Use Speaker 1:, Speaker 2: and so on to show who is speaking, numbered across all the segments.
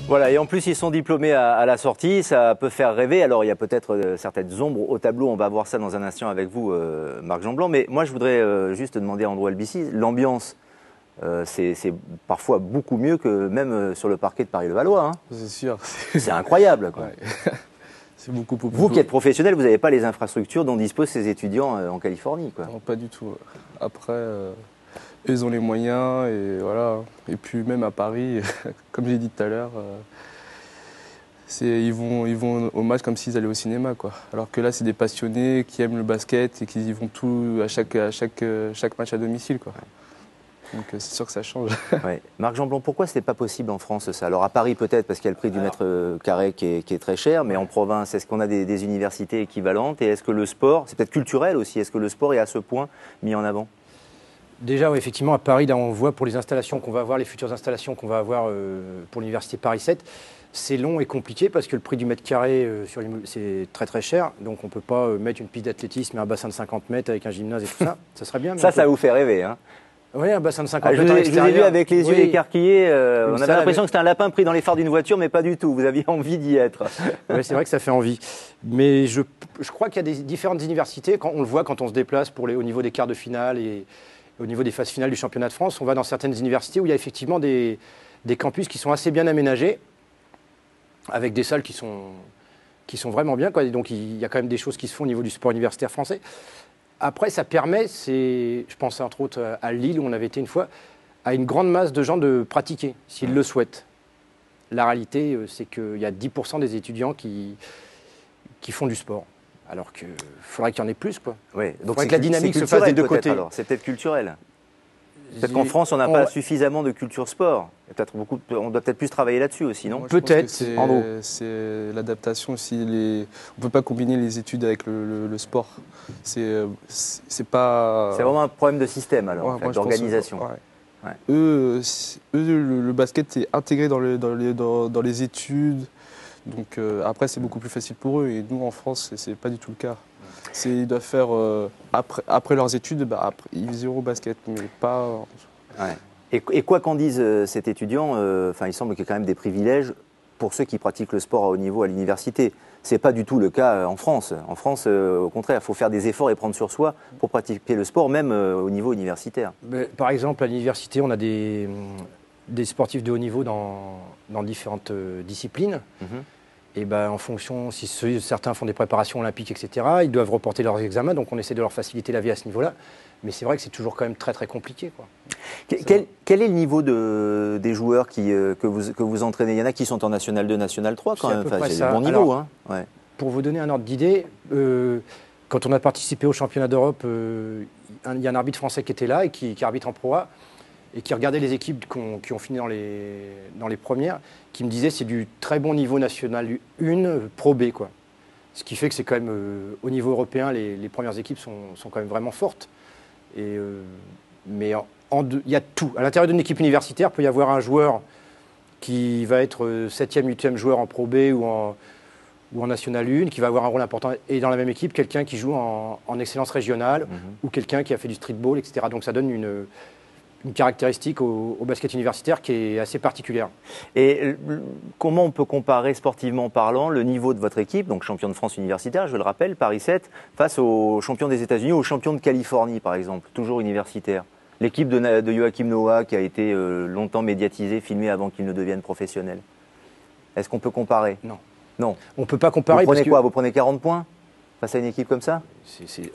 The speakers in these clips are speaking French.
Speaker 1: Voilà, et en plus ils sont diplômés à la sortie, ça peut faire rêver. Alors il y a peut-être certaines ombres au tableau, on va voir ça dans un instant avec vous, Marc Jeanblanc. Mais moi je voudrais juste demander à Andrew Albici, l'ambiance, c'est parfois beaucoup mieux que même sur le parquet de Paris-Levallois. Hein.
Speaker 2: C'est sûr.
Speaker 1: C'est incroyable, quoi.
Speaker 2: Ouais. C'est beaucoup.
Speaker 1: Vous qui êtes professionnel, vous n'avez pas les infrastructures dont disposent ces étudiants en Californie, quoi.
Speaker 2: Non, pas du tout. Après, ils ont les moyens et voilà. Et puis même à Paris, comme j'ai dit tout à l'heure, ils vont au match comme s'ils allaient au cinéma, quoi. Alors que là, c'est des passionnés qui aiment le basket et qui y vont tout à chaque match à domicile, quoi. Donc c'est sûr que ça change.
Speaker 1: Ouais. Marc Jeanblanc, pourquoi ce n'est pas possible en France ça? Alors à Paris peut-être parce qu'il y a le prix du mètre carré qui est très cher, mais en province, est-ce qu'on a des universités équivalentes? Et est-ce que le sport, c'est peut-être culturel aussi, est-ce que le sport est à ce point mis en avant?
Speaker 3: Déjà, oui, effectivement, à Paris, là, on voit pour les installations qu'on va avoir, les futures installations qu'on va avoir pour l'université Paris 7, c'est long et compliqué parce que le prix du mètre carré, c'est très très cher. Donc on ne peut pas mettre une piste d'athlétisme et un bassin de 50 mètres avec un gymnase et tout ça. Ça serait bien.
Speaker 1: Ça vous fait rêver, hein?
Speaker 3: Oui, un bassin de 50 mètres.
Speaker 1: Je vous ai vu avec les yeux écarquillés. On avait l'impression que c'était un lapin pris dans les phares d'une voiture, mais pas du tout. Vous aviez envie d'y être.
Speaker 3: Oui, c'est vrai que ça fait envie. Mais je crois qu'il y a des différentes universités. Quand on le voit quand on se déplace au niveau des quarts de finale et au niveau des phases finales du championnat de France, on va dans certaines universités où il y a effectivement des campus qui sont assez bien aménagés, avec des salles qui sont vraiment bien, quoi. Et donc il y a quand même des choses qui se font au niveau du sport universitaire français. Après, ça permet, je pense entre autres à Lille où on avait été une fois, à une grande masse de gens de pratiquer, s'ils le souhaitent. La réalité, c'est qu'il y a 10% des étudiants qui font du sport. Alors qu'il faudrait qu'il y en ait plus, quoi.
Speaker 1: Oui, donc
Speaker 3: que la dynamique se fasse des deux côtés.
Speaker 1: C'est peut-être culturel. Peut-être qu'en France, on n'a pas suffisamment de culture sport. On doit peut-être plus travailler là-dessus aussi, non?
Speaker 3: Peut-être.
Speaker 2: C'est l'adaptation aussi. On ne peut pas combiner les études avec le sport. C'est pas.
Speaker 1: C'est vraiment un problème de système, alors, d'organisation.
Speaker 2: Ouais. Eux, le basket est intégré dans les études. Donc après, c'est beaucoup plus facile pour eux. Et nous, en France, c'est pas du tout le cas. Ils doivent faire, après leurs études, ils iront au basket, mais pas...
Speaker 1: Ouais. Et quoi qu'en dise cet étudiant, il semble qu'il y ait quand même des privilèges pour ceux qui pratiquent le sport à haut niveau à l'université. Ce n'est pas du tout le cas en France. En France, au contraire, il faut faire des efforts et prendre sur soi pour pratiquer le sport, même au niveau universitaire.
Speaker 3: Mais, par exemple, à l'université, on a des sportifs de haut niveau dans différentes disciplines. Et en fonction, si certains font des préparations olympiques, etc., ils doivent reporter leurs examens, donc on essaie de leur faciliter la vie à ce niveau-là. Mais c'est vrai que c'est toujours quand même très très compliqué, quoi.
Speaker 1: Quel est le niveau des joueurs que vous entraînez? Il y en a qui sont en National 2, National 3 quand même. C'est du bon niveau. Alors, hein. Ouais.
Speaker 3: Pour vous donner un ordre d'idée, quand on a participé au championnat d'Europe, il y a un arbitre français qui était là et qui arbitre en Pro A et qui regardait les équipes qui ont fini dans les premières, qui me disait c'est du très bon niveau national 1, Pro B, quoi. Ce qui fait que c'est quand même, au niveau européen, les premières équipes sont quand même vraiment fortes. Mais il y a tout. À l'intérieur d'une équipe universitaire, il peut y avoir un joueur qui va être 7e, 8e joueur en Pro B ou en National 1, qui va avoir un rôle important. Et dans la même équipe, quelqu'un qui joue en excellence régionale ou quelqu'un qui a fait du streetball, etc. Donc ça donne une caractéristique au basket universitaire qui est assez particulière.
Speaker 1: Et comment on peut comparer sportivement parlant le niveau de votre équipe, donc champion de France universitaire, je le rappelle, Paris 7, face aux champions des États-Unis ou aux champions de Californie, par exemple, toujours universitaire? L'équipe de Joachim Noah qui a été longtemps médiatisée, filmée avant qu'il ne devienne professionnel. Est-ce qu'on peut comparer?
Speaker 3: Non.
Speaker 1: Non.
Speaker 3: On ne peut pas comparer.
Speaker 1: Vous prenez quoi? Vous prenez 40 points face à une équipe comme ça?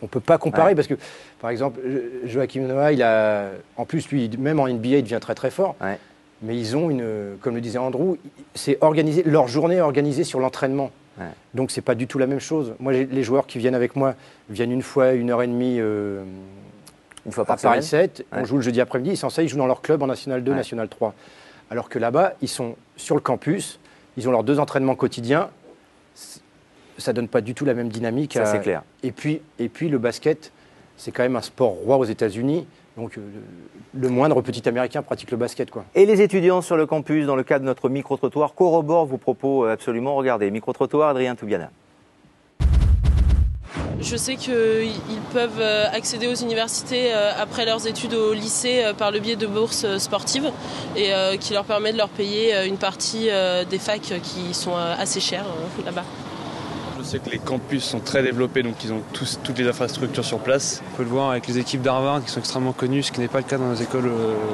Speaker 3: On ne peut pas comparer parce que, par exemple, Joachim Noah, en plus, lui, même en NBA, il devient très très fort. Ouais. Mais ils ont comme le disait Andrew, c'est organisé, leur journée est organisée sur l'entraînement. Ouais. Donc, ce n'est pas du tout la même chose. Moi, les joueurs qui viennent avec moi viennent une fois, 1h30
Speaker 1: une fois par
Speaker 3: à Paris 7. Ouais. On joue le jeudi après-midi. Sans ça, ils jouent dans leur club en National 2, National 3. Alors que là-bas, ils sont sur le campus, ils ont leurs 2 entraînements quotidiens. Ça ne donne pas du tout la même dynamique.
Speaker 1: Ça, c'est clair.
Speaker 3: Et puis, le basket, c'est quand même un sport roi aux États-Unis. Donc, le moindre petit Américain pratique le basket, quoi.
Speaker 1: Et les étudiants sur le campus, dans le cadre de notre micro-trottoir, corroborent vos propos absolument. Regardez, micro-trottoir, Adrien Toubiana.
Speaker 4: Je sais qu'ils peuvent accéder aux universités après leurs études au lycée par le biais de bourses sportives et qui leur permet de leur payer une partie des facs qui sont assez chères là-bas.
Speaker 5: Je sais que les campus sont très développés, donc ils ont toutes les infrastructures sur place. On peut le voir avec les équipes d'Harvard qui sont extrêmement connues, ce qui n'est pas le cas dans nos écoles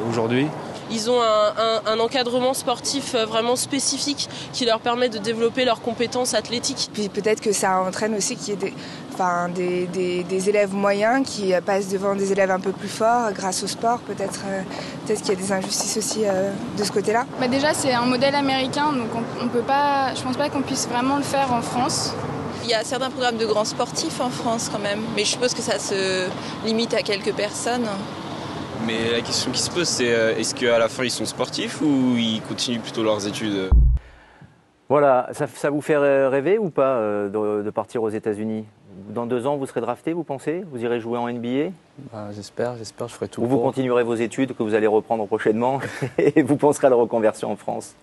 Speaker 5: aujourd'hui.
Speaker 4: Ils ont un encadrement sportif vraiment spécifique qui leur permet de développer leurs compétences athlétiques.
Speaker 6: Puis peut-être que ça entraîne aussi qu'il y ait des élèves moyens qui passent devant des élèves un peu plus forts grâce au sport. Peut-être qu'il y a des injustices aussi de ce côté-là.
Speaker 7: Déjà, c'est un modèle américain, donc on peut pas, je pense pas qu'on puisse vraiment le faire en France.
Speaker 8: Il y a certains programmes de grands sportifs en France quand même, mais je suppose que ça se limite à quelques personnes.
Speaker 9: Mais la question qui se pose, c'est est-ce qu'à la fin ils sont sportifs ou ils continuent plutôt leurs études?
Speaker 1: Voilà, ça vous fait rêver ou pas de partir aux États-Unis? Dans 2 ans, vous serez drafté, vous pensez? Vous irez jouer en NBA?
Speaker 2: J'espère, je ferai tout
Speaker 1: Ou vous continuerez vos études que vous allez reprendre prochainement et vous penserez à la reconversion en France?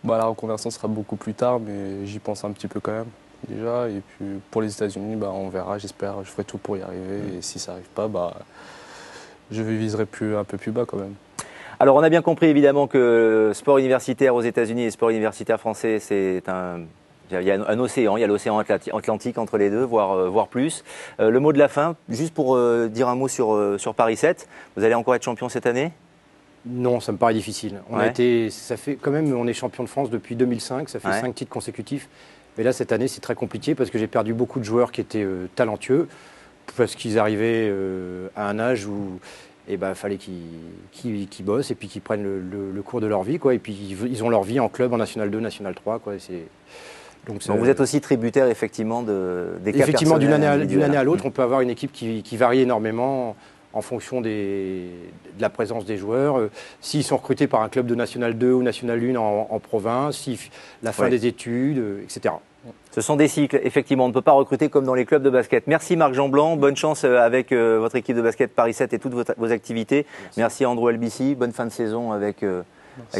Speaker 2: La reconversion sera beaucoup plus tard, mais j'y pense un petit peu quand même. Déjà, et puis pour les États-Unis, on verra, j'espère, je ferai tout pour y arriver, et si ça n'arrive pas, je viserai un peu plus bas quand même.
Speaker 1: Alors on a bien compris évidemment que sport universitaire aux États-Unis et sport universitaire français, il y a un océan, il y a l'océan Atlantique entre les deux, voire plus. Le mot de la fin, juste pour dire un mot sur Paris 7, vous allez encore être champion cette année?
Speaker 3: Non, ça me paraît difficile. On est champion de France depuis 2005, ça fait 5 titres consécutifs. Mais là, cette année, c'est très compliqué parce que j'ai perdu beaucoup de joueurs qui étaient talentueux, parce qu'ils arrivaient à un âge où il fallait qu'ils bossent et puis qu'ils prennent le cours de leur vie, quoi. Et puis ils ont leur vie en club, en National 2, National 3, quoi. Donc
Speaker 1: vous êtes aussi tributaire effectivement des cas
Speaker 3: effectivement, d'une
Speaker 1: personnels.
Speaker 3: année à l'autre, on peut avoir une équipe qui varie énormément en fonction de la présence des joueurs. S'ils sont recrutés par un club de National 2 ou National 1 en province, la fin des études, etc.
Speaker 1: Ce sont des cycles, effectivement, on ne peut pas recruter comme dans les clubs de basket. Merci Marc Jeanblanc, bonne chance avec votre équipe de basket Paris 7 et toutes vos activités. Merci Andrew Albici, bonne fin de saison avec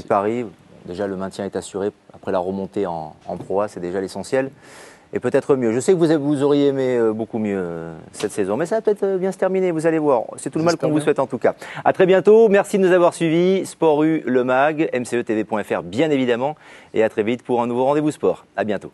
Speaker 1: Paris. Déjà le maintien est assuré après la remontée en Pro A, c'est déjà l'essentiel. Et peut-être mieux. Je sais que vous auriez aimé beaucoup mieux cette saison, mais ça va peut-être bien se terminer, vous allez voir. C'est tout le mal qu'on vous souhaite en tout cas. À très bientôt, merci de nous avoir suivis. Sport U, le MAG, mcetv.fr bien évidemment, et à très vite pour un nouveau rendez-vous sport. À bientôt.